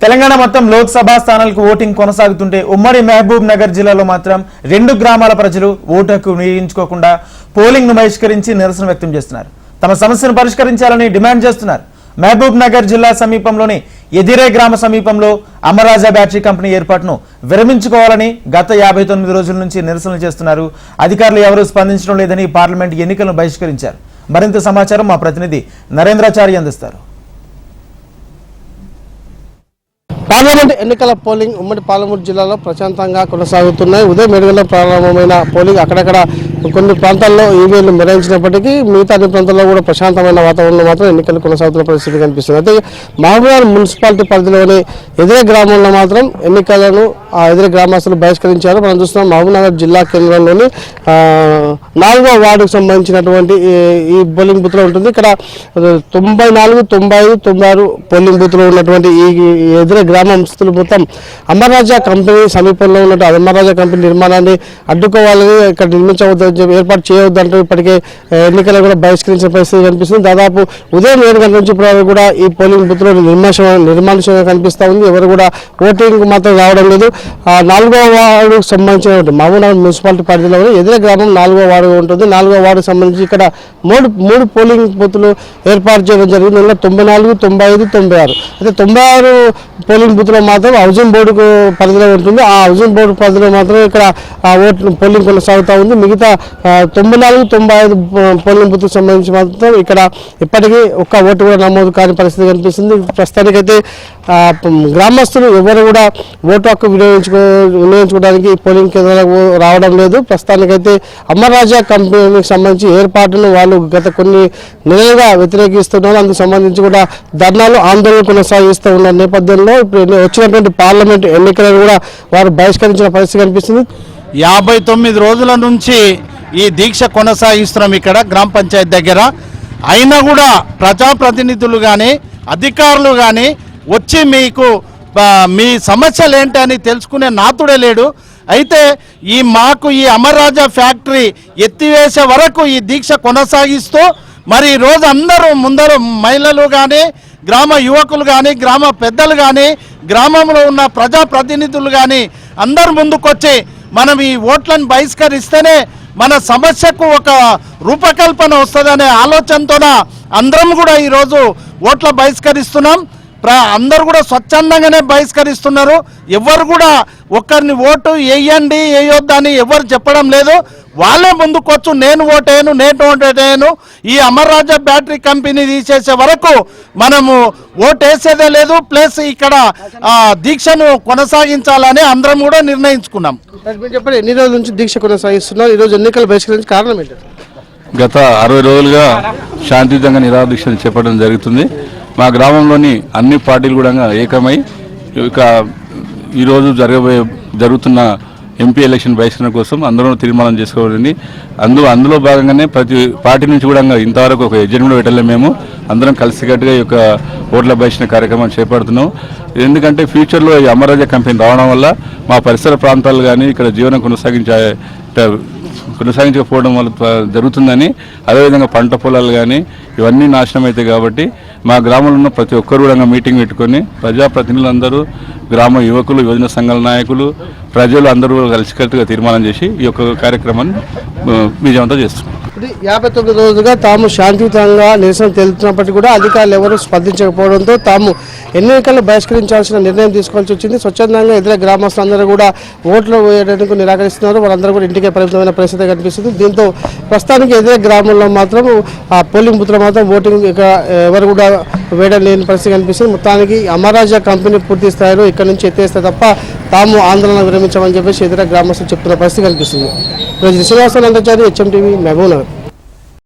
తెలంగాణ మొత్తం లోక్సభ స్థానాలకు ఓటింగ్ కొనసాగుతుంటే ఉమ్మడి మహబూబ్ నగర్ జిల్లాలో మాత్రం 2 గ్రామాల ప్రజలు ఓటు హక్కు వినియోగించుకోకుండా పోలింగ్ ను బహిష్కరించి నిరసన వ్యక్తం చేస్తున్నారు. తమ సమస్యను పరిష్కరించాలని డిమాండ్ చేస్తున్నారు. మహబూబ్ నగర్ జిల్లా సమీపంలోని ఎదిరే గ్రామ సమీపంలో అమరాజా బ్యాటరీ కంపెనీ ఏర్పాటును విరమించుకోవాలని గత 59 రోజుల నుంచి నిరసనలు చేస్తున్నారు. అధికారులు ఎవరూ స్పందించడం లేదని పార్లమెంట్ ఎన్నికలను బహిష్కరించారు. మరింత సమాచారం మా ప్రతినిధి నరేంద్రాచారి అందిస్తారు. పార్లమెంట్ ఎన్నికల పోలింగ్ ఉమ్మడి పాలమూరు జిల్లాలో ప్రశాంతంగా కొనసాగుతున్నాయి. ఉదయం 7 గంటల ప్రారంభమైన పోలింగ్ అక్కడక్కడ కొన్ని ప్రాంతాల్లో ఈవీఎంలు నిర్వహించినప్పటికీ మిగతా అన్ని ప్రాంతాల్లో కూడా ప్రశాంతమైన వాతావరణంలో మాత్రం ఎన్నికలు కొనసాగుతున్న పరిస్థితి కనిపిస్తుంది. అయితే మహబూబ్నగర్ మున్సిపాలిటీ పరిధిలోని ఎదిరే గ్రామంలో మాత్రం ఎన్నికలను ఎదిరే గ్రామస్తులు బహిష్కరించారు. మనం చూస్తున్నాం మహబూబ్నగర్ జిల్లా కేంద్రంలోని 4వ వార్డుకు సంబంధించినటువంటి ఈ పోలింగ్ బూత్లో ఉంటుంది. ఇక్కడ 94, 95, 96 పోలింగ్ బూత్లో ఉన్నటువంటి ఈ ఎదిరే గ్రామస్తులు మొత్తం అమరాజా కంపెనీ సమీపంలో ఉన్నట్టు అమరాజా కంపెనీ నిర్మాణాన్ని అడ్డుకోవాలని, ఇక్కడ నిర్మించవద్దు, ఏర్పాటు చేయవద్దంటూ ఇప్పటికే ఎన్నికలు కూడా బహిష్కరించిన పరిస్థితి కనిపిస్తుంది. దాదాపు ఉదయం 7 గంటల నుంచి ఇప్పటివరకు కూడా ఈ పోలింగ్ బూత్ లో నిర్మానుషంగా కనిపిస్తూ ఉంది. ఎవరు కూడా ఓటింగ్ మాత్రం రావడం లేదు. 4వ వార్డుకు సంబంధించిన మహబూబ్నగర్ మున్సిపాలిటీ పరిధిలో ఎదిరే గ్రామం 4వ వార్డు ఉంటుంది. 4వ వార్డుకు సంబంధించి ఇక్కడ మూడు పోలింగ్ బూత్లు ఏర్పాటు చేయడం జరిగింది. 94, 95, 96. అయితే 96 పోలింగ్ బూత్ లో మాత్రం హౌసింగ్ బోర్డుకు పరిధిలో ఉంటుంది. ఆ హౌసింగ్ బోర్డు పరిధిలో మాత్రం ఇక్కడ పోలింగ్ కొనసాగుతూ ఉంది. మిగతా 94, 95 పోలింగ్ బూత్ సంబంధించి మాత్రం ఇక్కడ ఇప్పటికీ ఒక్క ఓటు కూడా నమోదు కాని పరిస్థితి కనిపిస్తుంది. ప్రస్తుతానికైతే గ్రామస్తులు ఎవరు కూడా ఓటు హక్కు వినియోగించుకోవడానికి పోలింగ్ కేంద్రాలకు రావడం లేదు. ప్రస్తుతానికైతే అమరాజా కంపెనీకి సంబంధించి ఏర్పాటును వాళ్ళు గత కొన్ని నెలలుగా వ్యతిరేకిస్తున్నారు. అందుకు సంబంధించి కూడా ధర్నాలు, ఆందోళన కొనసాగిస్తూ ఉన్న నేపథ్యంలో ఇప్పుడు వచ్చినటువంటి పార్లమెంట్ ఎన్నికలను కూడా వారు బహిష్కరించిన పరిస్థితి కనిపిస్తుంది. 59 రోజుల నుంచి ఈ దీక్ష కొనసాగిస్తున్నాం ఇక్కడ గ్రామ పంచాయతీ దగ్గర. అయినా కూడా ప్రజాప్రతినిధులు కానీ అధికారులు కానీ వచ్చి మీ సమస్యలు ఏంటి అని తెలుసుకునే నాతుడే లేడు. అయితే మాకు ఈ అమరాజా ఫ్యాక్టరీ ఎత్తివేసే వరకు ఈ దీక్ష కొనసాగిస్తూ మరి ఈరోజు ముందరు మహిళలు కానీ, గ్రామ యువకులు కానీ, గ్రామ పెద్దలు కానీ, గ్రామంలో ఉన్న ప్రజాప్రతినిధులు కానీ అందరు ముందుకొచ్చి మనం ఈ ఓట్లను బహిష్కరిస్తేనే మన సమస్యకు ఒక రూపకల్పన వస్తుందనే ఆలోచనతోన అందరం కూడా ఈరోజు ఓట్ల బహిష్కరిస్తున్నాం. అందరూ కూడా స్వచ్ఛందంగానే బహిష్కరిస్తున్నారు. ఎవరు కూడా ఒకరిని ఓటు వేయండి వేయొద్దని ఎవరు చెప్పడం లేదు. వాళ్ళే ముందుకొచ్చు నేను ఓటేయను, ఈ అమరాజా బ్యాటరీ కంపెనీ తీసేసే వరకు మనము ఓటు వేసేదే లేదు, ప్లస్ ఇక్కడ దీక్షను కొనసాగించాలని అందరం కూడా నిర్ణయించుకున్నాం. చెప్పండి, ఎన్ని రోజుల నుంచి దీక్ష కొనసాగిస్తున్నారు? ఈరోజు ఎన్నికలు బహిష్కరించే కారణం ఏంటి? గత 60 రోజులుగా శాంతియుతంగా నిరాహార దీక్షను చేపట్టడం జరుగుతుంది. మా గ్రామంలోని అన్ని పార్టీలు కూడా ఏకమై ఇక ఈరోజు జరుగుతున్న ఎంపీ ఎలక్షన్ బహిష్కరణ కోసం అందరూ తీర్మానం చేసుకోవాలని అందులో భాగంగానే ప్రతి పార్టీ నుంచి కూడా ఇంతవరకు ఒక ఎజెండా పెట్టలే. మేము అందరం కలిసికట్టుగా ఈ యొక్క ఓట్ల బహిష్కరణ కార్యక్రమాన్ని చేపడుతున్నాం. ఎందుకంటే ఫ్యూచర్లో ఈ అమరాజా కంపెనీ రావడం వల్ల మా పరిసర ప్రాంతాలు కానీ ఇక్కడ జీవనం కొనసాగించకపోవడం వల్ల జరుగుతుందని, అదేవిధంగా పంట పొలాలు కానీ ఇవన్నీ నాశనం అవుతాయి. కాబట్టి మా గ్రామంలో ఉన్న ప్రతి ఒక్కరు కూడా మీటింగ్ పెట్టుకొని ప్రజాప్రతినిధులందరూ, గ్రామ యువకులు, యువజన సంఘాల నాయకులు, ప్రజలు అందరూ కలిసికట్టుగా తీర్మానం చేసి ఈ యొక్క కార్యక్రమాన్ని విజయవంతం చేస్తున్నాం. 59 రోజులుగా తాము శాంతియుతంగా నిరసన తెలుపుతున్నప్పటికీ కూడా అధికారులు ఎవరూ స్పందించకపోవడంతో తాము ఎన్నికలను బహిష్కరించాల్సిన నిర్ణయం తీసుకోవాల్సి వచ్చింది. స్వచ్ఛందంగా ఎదురే గ్రామస్తులందరూ కూడా ఓట్లు వేయడానికి నిరాకరిస్తున్నారు. వాళ్ళందరూ కూడా ఇంటికే పరిమితమైన పరిస్థితి కనిపిస్తుంది. దీంతో ప్రస్తుతానికి ఎదురే గ్రామంలో మాత్రం పోలింగ్ బూత్లో మాత్రం ఓటింగ్ ఎవరు కూడా వేయడం లేని పరిస్థితి కనిపిస్తుంది. మొత్తానికి అమరాజా కంపెనీ పూర్తి స్థాయిలో ఇక్కడ నుంచి ఎత్తేస్తే తప్ప తాము ఆందోళన విరమించమని చెప్పేసి ఎదురే గ్రామస్తులు చెప్తున్న పరిస్థితి కనిపిస్తుంది. Srinivasa నందాచారి, HM TV, Mahabubnagar.